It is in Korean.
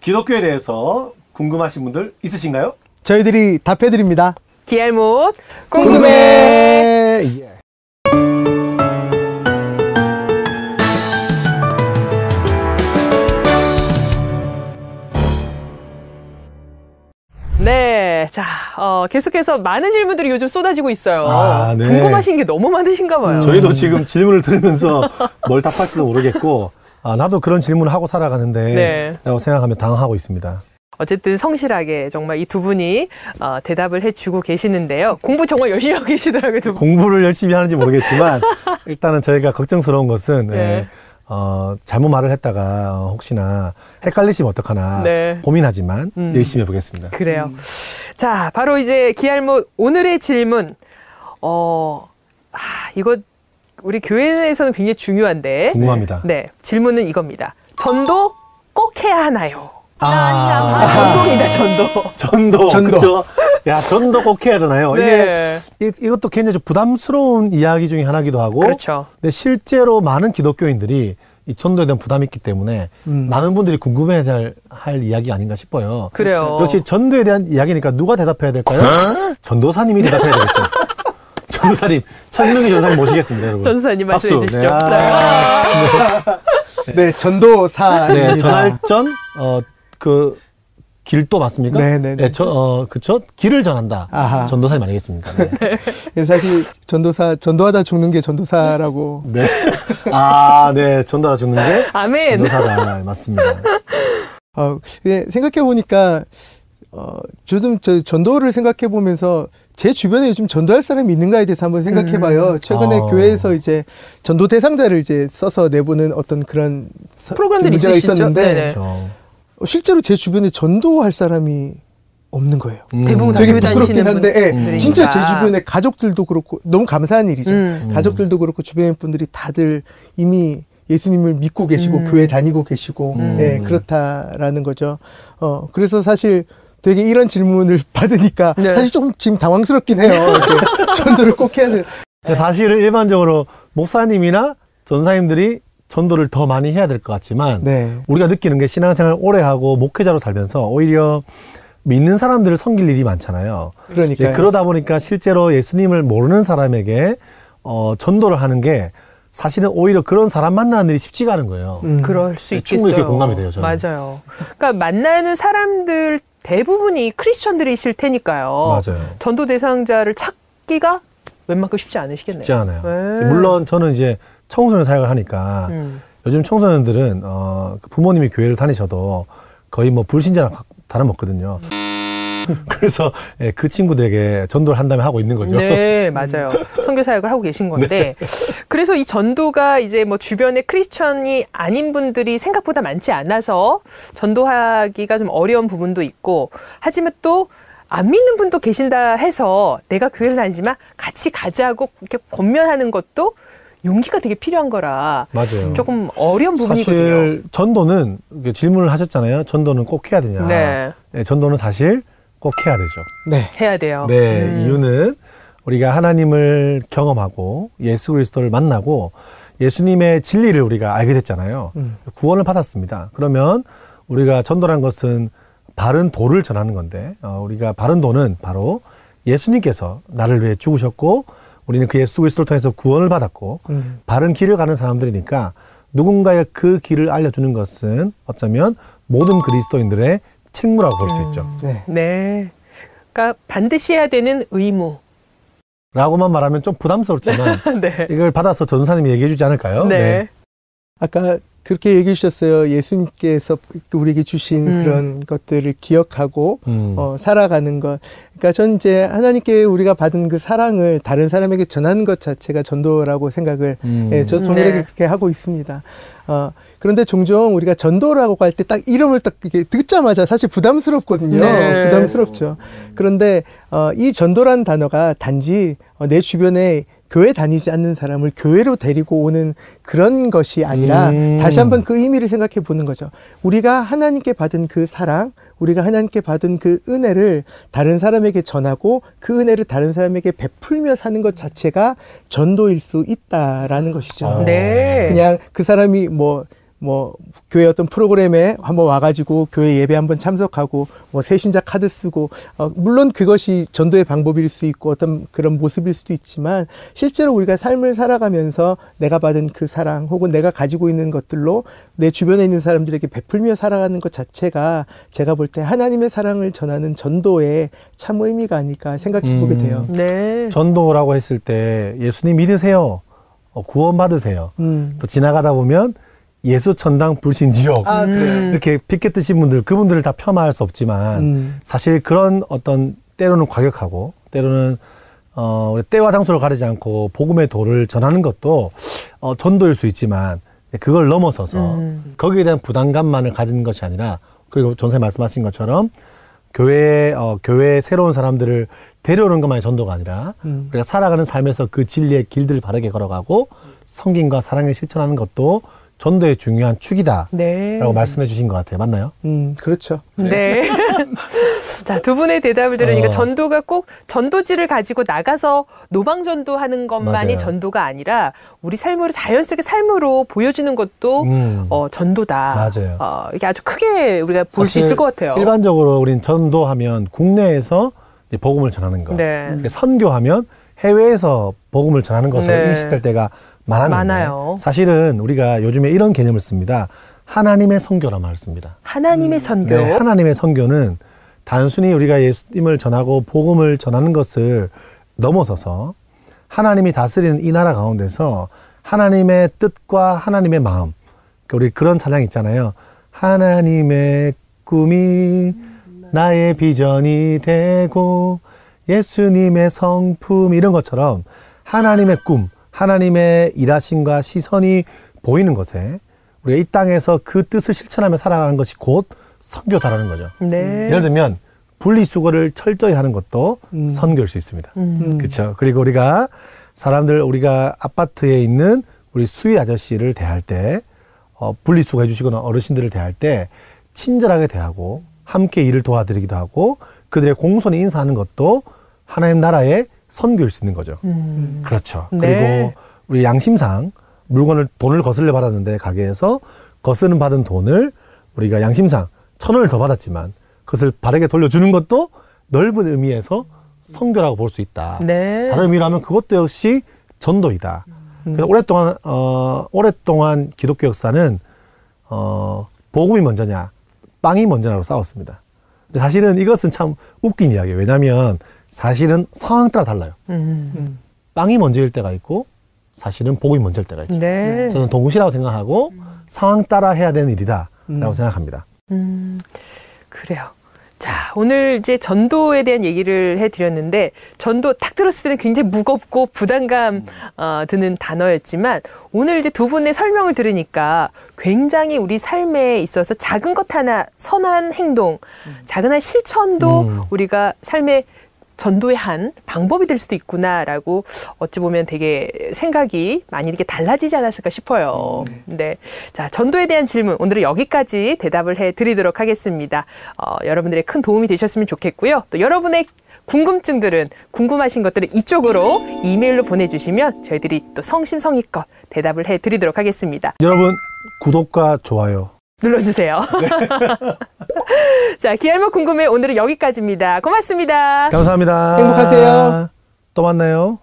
기독교에 대해서 궁금하신 분들 있으신가요? 저희들이 답해드립니다. 기알못 궁금해. 예. 네, 자, 계속해서 많은 질문들이 요즘 쏟아지고 있어요. 네. 궁금하신 게 너무 많으신가 봐요. 저희도 지금 질문을 들으면서 뭘 답할지도 모르겠고, 나도 그런 질문을 하고 살아가는데 네. 라고 생각하면 당황하고 있습니다. 어쨌든 성실하게 정말 이 두 분이 대답을 해주고 계시는데요. 공부 정말 열심히 하고 계시더라고요, 두 분. 공부를 열심히 하는지 모르겠지만 일단은 저희가 걱정스러운 것은 네. 잘못 말을 했다가 혹시나 헷갈리시면 어떡하나 네. 고민하지만 열심히 해보겠습니다. 그래요. 자, 바로 이제 기알못 오늘의 질문. 이거 우리 교회에서는 굉장히 중요한데. 궁금합니다. 네, 질문은 이겁니다. 전도 꼭 해야 하나요? 전도입니다, 전도. 그렇죠. 야, 전도 꼭 해야 되나요? 네. 이것도 굉장히 좀 부담스러운 이야기 중에 하나기도 하고. 그렇죠. 근데 실제로 많은 기독교인들이 이 전도에 대한 부담이 있기 때문에 많은 분들이 궁금해할 이야기 아닌가 싶어요. 그래요. 역시 전도에 대한 이야기니까 누가 대답해야 될까요? 전도사님이 대답해야 되겠죠. 전도사님, 천능의 전도사님 모시겠습니다, 여러분. 전도사님 말씀해 박수. 주시죠. 네, 전도사입니다. 네, 전할전, 길도 맞습니까? 네네네. 네, 그쵸? 길을 전한다. 아하. 전도사님 아니겠습니까? 네. 사실 전도하다 죽는 게 전도사라고. 네. 네. 전도하다 죽는 게 아멘. 전도사다. 맞습니다. 생각해보니까, 요즘 전도를 생각해보면서 제 주변에 요즘 전도할 사람이 있는가에 대해서 한번 생각해봐요. 최근에 교회에서 이제 전도 대상자를 이제 써서 내보는 어떤 그런 프로그램들이 문제가 있으시죠? 있었는데, 그렇죠. 실제로 제 주변에 전도할 사람이 없는 거예요. 대부분 다 되게 교회 부끄럽긴 다니시는 한데, 분들이니까. 진짜 제 주변에 가족들도 그렇고 너무 감사한 일이죠. 가족들도 그렇고 주변 분들이 다들 이미 예수님을 믿고 계시고 교회 다니고 계시고 그렇다라는 거죠. 그래서 사실 되게 이런 질문을 받으니까 네. 사실 조금 지금 당황스럽긴 해요. 이렇게 전도를 꼭 해야 돼. 사실은 일반적으로 목사님이나 전사님들이 전도를 더 많이 해야 될 것 같지만 우리가 느끼는 게 신앙생활 오래 하고 목회자로 살면서 오히려 믿는 사람들을 섬길 일이 많잖아요. 그러니까요. 그러다 보니까 실제로 예수님을 모르는 사람에게 전도를 하는 게 사실은 오히려 그런 사람 만나는 일이 쉽지가 않은 거예요. 그럴 수 있겠어요. 충분히 이렇게 공감이 돼요, 저는. 맞아요. 그러니까 만나는 사람들 대부분이 크리스천들이실 테니까요. 맞아요. 전도 대상자를 찾기가 웬만큼 쉽지 않으시겠네요. 쉽지 않아요. 네. 물론 저는 이제 청소년 사역을 하니까 요즘 청소년들은 부모님이 교회를 다니셔도 거의 뭐 불신자랑 다름없거든요. 그래서 그 친구들에게 전도를 한다면 하고 있는 거죠. 네, 맞아요. 선교 사역을 하고 계신 건데, 그래서 이 전도가 이제 뭐 주변에 크리스천이 아닌 분들이 생각보다 많지 않아서 전도하기가 좀 어려운 부분도 있고, 하지만 또 안 믿는 분도 계신다 해서 내가 교회를 다니지만 같이 가자고 이렇게 권면하는 것도 용기가 되게 필요한 거라 맞아요. 조금 어려운 부분이거든요. 사실 전도는 질문을 하셨잖아요. 전도는 꼭 해야 되냐. 네. 전도는 사실 꼭 해야 되죠. 네. 해야 돼요. 네, 이유는 우리가 하나님을 경험하고 예수 그리스도를 만나고 예수님의 진리를 우리가 알게 됐잖아요. 구원을 받았습니다. 그러면 우리가 전도란 것은 바른 도를 전하는 건데 우리가 바른 도는 바로 예수님께서 나를 위해 죽으셨고 우리는 그 예수 그리스도를 통해서 구원을 받았고 바른 길을 가는 사람들이니까 누군가의 그 길을 알려주는 것은 어쩌면 모든 그리스도인들의 책무라고 볼 수 있죠. 네. 그러니까 반드시 해야 되는 의무. 라고만 말하면 좀 부담스럽지만 네. 이걸 받아서 전도사님이 얘기해 주지 않을까요? 네. 아까 그렇게 얘기해 주셨어요. 예수님께서 우리에게 주신 그런 것들을 기억하고 살아가는 것. 그러니까 전 이제 하나님께 우리가 받은 그 사랑을 다른 사람에게 전하는 것 자체가 전도라고 생각을 저 동일하게 그렇게 하고 있습니다. 그런데 종종 우리가 전도라고 할 때 딱 이름을 딱 이렇게 듣자마자 사실 부담스럽거든요. 네. 부담스럽죠. 그런데 이 전도란 단어가 단지 내 주변에 교회 다니지 않는 사람을 교회로 데리고 오는 그런 것이 아니라 다시 한번 그 의미를 생각해 보는 거죠. 우리가 하나님께 받은 그 사랑, 우리가 하나님께 받은 그 은혜를 다른 사람에게 전하고 그 은혜를 다른 사람에게 베풀며 사는 것 자체가 전도일 수 있다라는 것이죠. 네. 그냥 그 사람이 뭐 뭐 교회 어떤 프로그램에 한번 와가지고 교회 예배 한번 참석하고 뭐 새신자 카드 쓰고 물론 그것이 전도의 방법일 수 있고 어떤 그런 모습일 수도 있지만 실제로 우리가 삶을 살아가면서 내가 받은 그 사랑 혹은 내가 가지고 있는 것들로 내 주변에 있는 사람들에게 베풀며 살아가는 것 자체가 제가 볼 때 하나님의 사랑을 전하는 전도의 참 의미가 아닐까 생각해 보게 돼요. 네. 전도라고 했을 때 예수님 믿으세요. 구원 받으세요. 또 지나가다 보면 예수 천당 불신지옥 이렇게 피켓 드신 분들 그분들을 다 폄하할 수 없지만 사실 그런 어떤 때로는 과격하고 때로는 우리 때와 장소를 가리지 않고 복음의 도를 전하는 것도 전도일 수 있지만 그걸 넘어서서 거기에 대한 부담감만을 가진 것이 아니라 그리고 전사님 말씀하신 것처럼 교회에 새로운 사람들을 데려오는 것만이 전도가 아니라 우리가 살아가는 삶에서 그 진리의 길들을 바르게 걸어가고 성김과 사랑을 실천하는 것도 전도의 중요한 축이다. 네. 라고 말씀해 주신 것 같아요. 맞나요? 그렇죠. 네. 자, 두 분의 대답을 들으니까 전도가 꼭 전도지를 가지고 나가서 노방전도하는 것만이 맞아요. 전도가 아니라 우리 삶으로 자연스럽게 삶으로 보여주는 것도 전도다. 맞아요. 이게 아주 크게 우리가 볼 수 있을 것 같아요. 일반적으로 우린 전도하면 국내에서 복음을 전하는 것. 네. 선교하면 해외에서 복음을 전하는 것으로 인식될 때가 많아요. 사실은 우리가 요즘에 이런 개념을 씁니다. 하나님의 선교란 말을 씁니다. 하나님의 선교. 네, 하나님의 선교는 단순히 우리가 예수님을 전하고 복음을 전하는 것을 넘어서서 하나님이 다스리는 이 나라 가운데서 하나님의 뜻과 하나님의 마음, 우리 그런 찬양 있잖아요. 하나님의 꿈이 나의 비전이 되고 예수님의 성품 이런 것처럼 하나님의 꿈, 하나님의 일하심과 시선이 보이는 것에 우리가 이 땅에서 그 뜻을 실천하며 살아가는 것이 곧 선교다라는 거죠. 네. 예를 들면 분리수거를 철저히 하는 것도 선교일 수 있습니다. 그렇죠. 그리고 우리가 아파트에 있는 우리 수위 아저씨를 대할 때 분리수거 해주시거나 어르신들을 대할 때 친절하게 대하고 함께 일을 도와드리기도 하고 그들의 공손히 인사하는 것도 하나님 나라의 선교일 수 있는 거죠. 그렇죠. 네. 그리고 우리 양심상 돈을 거슬려 받았는데 가게에서 거스름 받은 돈을 우리가 양심상 1,000원을 더 받았지만 그것을 바르게 돌려주는 것도 넓은 의미에서 선교라고 볼 수 있다. 네. 다른 의미로 하면 그것도 역시 전도이다. 그래서 오랫동안 기독교 역사는 복음이 먼저냐 빵이 먼저냐로 싸웠습니다. 근데 사실은 이것은 참 웃긴 이야기예요. 왜냐하면 사실은 상황 따라 달라요. 빵이 먼저일 때가 있고 사실은 복음이 먼저일 때가 있죠. 네. 저는 동시라고 생각하고 상황 따라 해야 되는 일이다 라고 생각합니다. 그래요. 자, 오늘 이제 전도에 대한 얘기를 해드렸는데 전도 딱 들었을 때는 굉장히 무겁고 부담감 드는 단어였지만 오늘 이제 두 분의 설명을 들으니까 굉장히 우리 삶에 있어서 작은 것 하나 선한 행동, 작은 한 실천도 우리가 삶의 전도의 한 방법이 될 수도 있구나라고 어찌 보면 되게 생각이 많이 이렇게 달라지지 않았을까 싶어요. 네. 자, 전도에 대한 질문 오늘은 여기까지 대답을 해드리도록 하겠습니다. 여러분들의 큰 도움이 되셨으면 좋겠고요. 또 여러분의 궁금증들은 궁금하신 것들을 이쪽으로 이메일로 보내주시면 저희들이 또 성심성의껏 대답을 해드리도록 하겠습니다. 여러분 구독과 좋아요 눌러주세요. 네. 자, 기알목 궁금해 오늘은 여기까지입니다. 고맙습니다. 감사합니다. 행복하세요. 또 만나요.